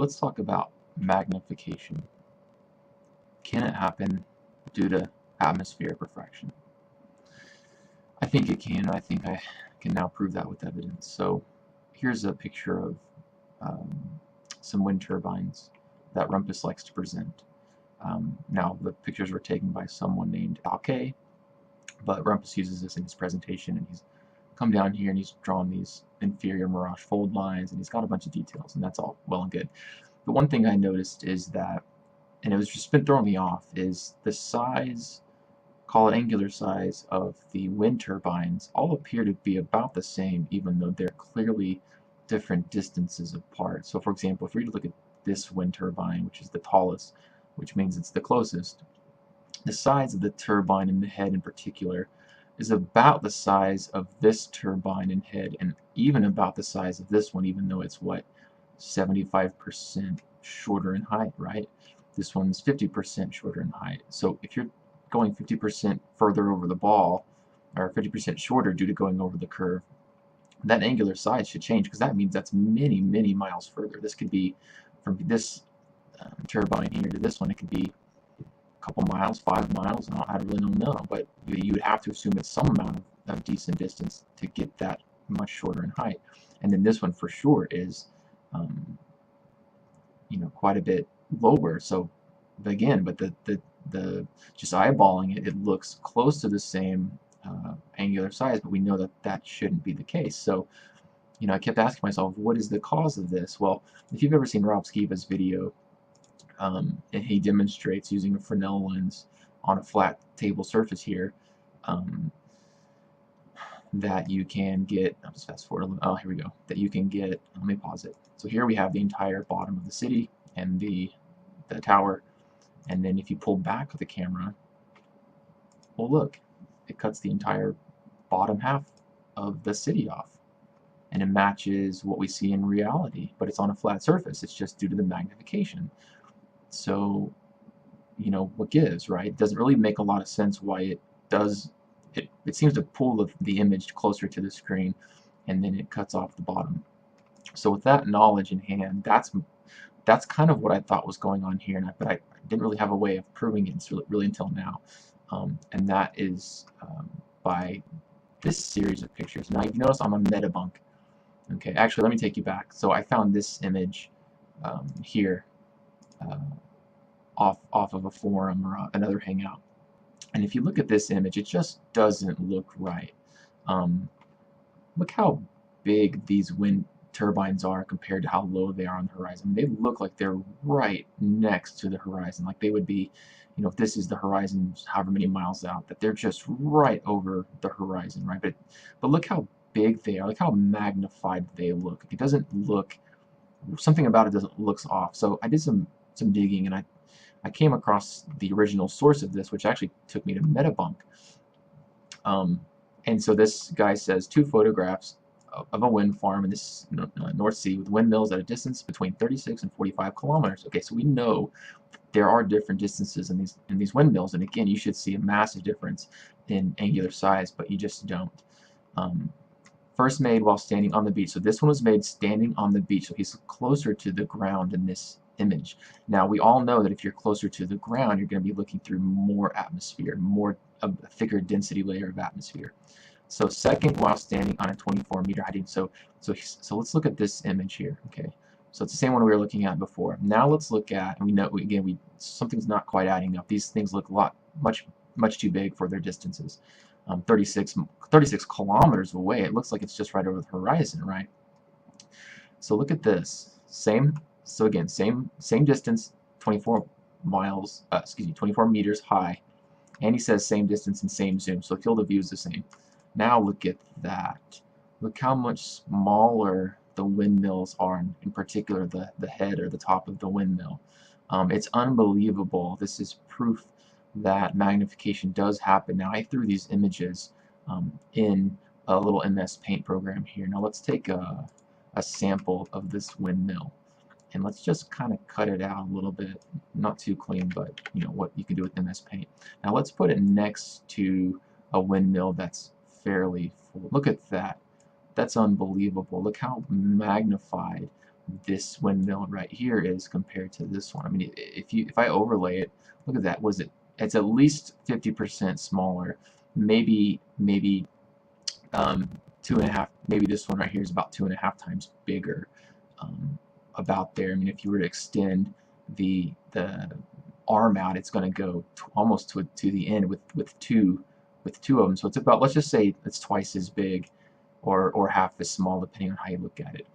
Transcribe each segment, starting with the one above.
let's talk about magnification. Can it happen due to atmospheric refraction? I think it can. I think I can now prove that with evidence. So here's a picture of some wind turbines that Rumpus likes to present. Now the pictures were taken by someone named Alke, but Rumpus uses this in his presentation, and he's come down here and he's drawn these inferior mirage fold lines, and he's got a bunch of details, and that's all well and good. But one thing I noticed is that, and it was just been throwing me off, is the size, call it angular size, of the wind turbines all appear to be about the same, even though they're clearly different distances apart. So for example, if we look at this wind turbine, which is the tallest, which means it's the closest, the size of the turbine and the head in particular is about the size of this turbine and head, and even about the size of this one, even though it's what, 75% shorter in height, right? This one's 50% shorter in height. So if you're going 50% further over the ball, or 50% shorter due to going over the curve, that angular size should change, because that means that's many, many miles further. This could be from this turbine here to this one, it could be a couple miles, 5 miles, I really don't know, but you would have to assume it's some amount of decent distance to get that much shorter in height. And then this one for sure is quite a bit lower. So again, but the just eyeballing it, it looks close to the same angular size, but we know that that shouldn't be the case. So I kept asking myself, what is the cause of this? Well, if you've ever seen Rob Skiba's video, and he demonstrates using a Fresnel lens on a flat table surface here, that you can get, I'll just fast forward a little, oh here we go, that you can get, let me pause it. So here we have the entire bottom of the city and the tower, and then if you pull back the camera, well look, it cuts the entire bottom half of the city off, and it matches what we see in reality, but it's on a flat surface. It's just due to the magnification. So what gives, right? It doesn't really make a lot of sense why it does. It seems to pull the image closer to the screen, and then it cuts off the bottom. So with that knowledge in hand, that's kind of what I thought was going on here, but I didn't really have a way of proving it really until now, and that is by this series of pictures. Now you notice I'm a metabunk. Okay, actually let me take you back. So I found this image here off of a forum or another hangout, and if you look at this image, it just doesn't look right. Look how big these wind turbines are compared to how low they are on the horizon. They look like they're right next to the horizon, like they would be, if this is the horizon however many miles out, that they're just right over the horizon, right? But look how big they are, look how magnified they look. It doesn't look, something about it doesn't looks off. So I did some digging, and I came across the original source of this, which actually took me to Metabunk. And so this guy says 2 photographs of a wind farm in this North Sea with windmills at a distance between 36 and 45 kilometers. Okay, so we know there are different distances in these windmills, and again, you should see a massive difference in angular size, but you just don't. First made while standing on the beach. So this one was made standing on the beach, so he's closer to the ground in this image. Now we all know that if you're closer to the ground, you're going to be looking through more atmosphere, more of a thicker density layer of atmosphere. So second while standing on a 24-meter height. So let's look at this image here. Okay, so it's the same one we were looking at before. Now let's look at, and we know again something's not quite adding up. These things look much too big for their distances. 36 kilometers away. It looks like it's just right over the horizon, right? So look at this. So again, same distance, 24 meters high, and he says same distance and same zoom. So the field of view is the same. Now look at that. Look how much smaller the windmills are, in particular the head or the top of the windmill. It's unbelievable. This is proof that magnification does happen. Now I threw these images in a little MS Paint program here. Now let's take a sample of this windmill, and let's just kind of cut it out a little bit, not too clean, but what you can do with MS Paint. Now let's put it next to a windmill that's fairly full. Look at that. That's unbelievable. Look how magnified this windmill right here is compared to this one. I mean, if I overlay it, look at that. It's at least 50% smaller. Maybe 2.5. Maybe this one right here is about 2.5 times bigger. About there. I mean, if you were to extend the arm out, it's going to go almost to the end with two of them. So it's about, let's just say it's twice as big, or half as small, depending on how you look at it.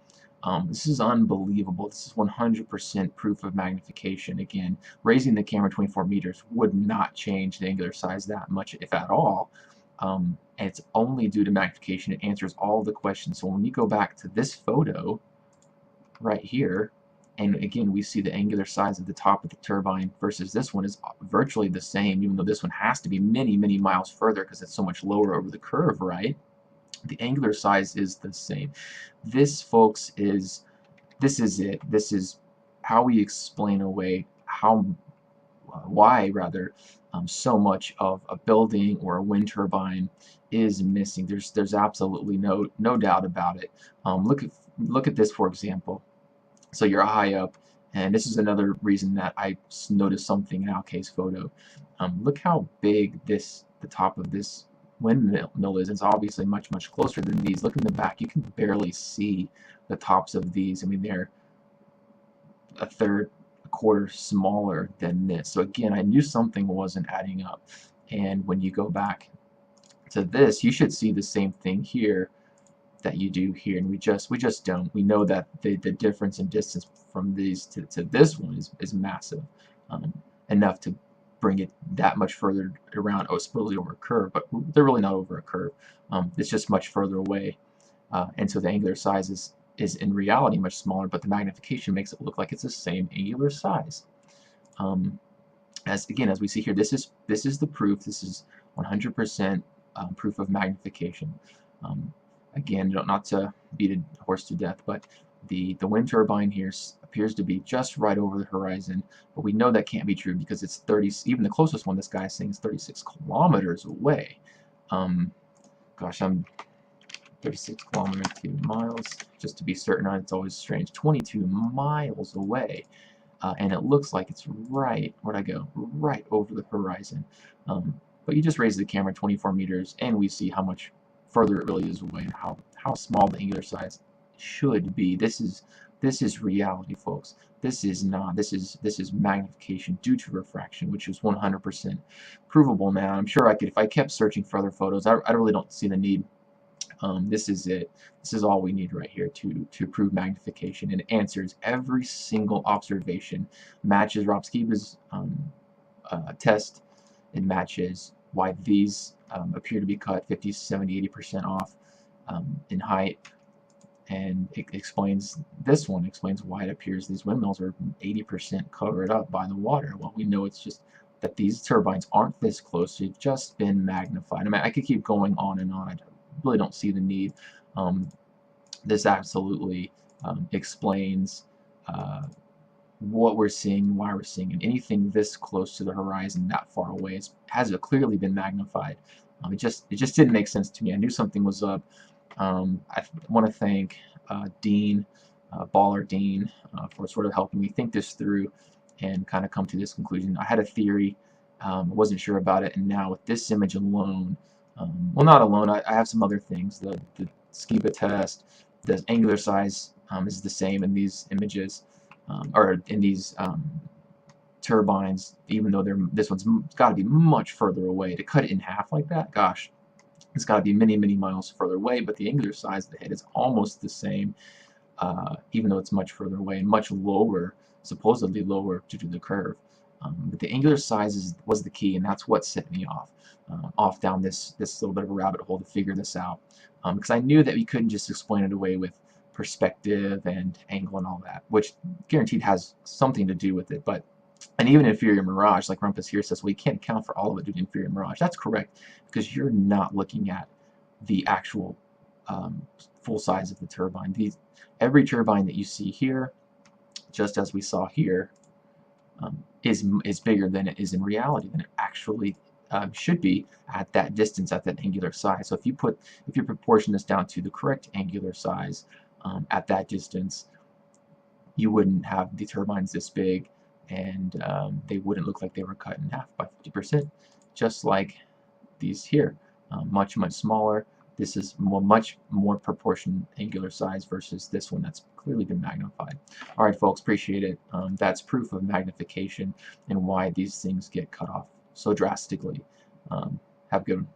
This is unbelievable. This is 100% proof of magnification. Again, raising the camera 24 meters would not change the angular size that much, if at all. And it's only due to magnification. It answers all the questions. So when we go back to this photo right here, and again we see the angular size of the top of the turbine versus this one is virtually the same, even though this one has to be many miles further because it's so much lower over the curve, right? The angular size is the same. This, folks, is it. This is how we explain away why so much of a building or a wind turbine is missing. There's absolutely no doubt about it. Look at this, for example. So you're high up, and this is another reason that I noticed something in Alkay's photo. Look how big the top of this windmill is. It's obviously much closer than these. Look in the back, you can barely see the tops of these. I mean, they're a third, a quarter smaller than this. So again, I knew something wasn't adding up. And when you go back to this, you should see the same thing here that you do here, and we just don't. We know that the difference in distance from these to this one is massive, enough to bring it that much further around. Oh, supposedly over a curve, but they're really not over a curve. It's just much further away, and so the angular size is in reality much smaller, but the magnification makes it look like it's the same angular size. As we see here, this is the proof. This is 100% proof of magnification. Again, not to beat a horse to death, but the wind turbine here appears to be just right over the horizon, but we know that can't be true because it's 30. Even the closest one this guy is saying is 36 kilometers away. Gosh, I'm 36 kilometers, 2 miles, just to be certain. It's always strange. 22 miles away, and it looks like it's right. Where'd I go? Right over the horizon. But you just raise the camera 24 meters, and we see how much further it really is away, and how small the angular size should be. This is reality, folks. This is magnification due to refraction, which is 100% provable now. I'm sure if I kept searching for other photos, I really don't see the need. This is it. This is all we need right here to prove magnification, and it answers every single observation. Matches Rob Skiba's test. It matches why these appear to be cut 50, 70, 80% off in height, and it explains why it appears these windmills are 80% covered up by the water. Well, we know it's just that these turbines aren't this close. They've just been magnified. I mean, I could keep going on and on. I really don't see the need. This absolutely explains what we're seeing, why we're seeing it. Anything this close to the horizon, that far away, has clearly been magnified. It just didn't make sense to me. I knew something was up. I want to thank Dean, Baller Dean, for sort of helping me think this through and kind of come to this conclusion. I had a theory, wasn't sure about it, and now with this image alone, well, not alone, I have some other things. The Skiba test, the angular size is the same in these images. Or in these turbines, even though this one's got to be much further away. To cut it in half like that, gosh, it's got to be many miles further away. But the angular size of the head is almost the same, even though it's much further away and much lower, supposedly lower due to the curve. But the angular size was the key, and that's what set me off down this little bit of a rabbit hole to figure this out. Because I knew that we couldn't just explain it away with perspective and angle and all that, which guaranteed has something to do with it. But and even inferior mirage, like Rumpus here says, well, you can't account for all of it due to inferior mirage. That's correct, because you're not looking at the actual full size of the turbine. Every turbine that you see here, just as we saw here, is bigger than it is in reality, than it actually should be at that distance, at that angular size. So if you proportion this down to the correct angular size at that distance, you wouldn't have the turbines this big, and they wouldn't look like they were cut in half by 50%, just like these here. Much smaller. This is much more proportion angular size versus this one that's clearly been magnified. Alright folks, appreciate it. That's proof of magnification and why these things get cut off so drastically. Have a good one.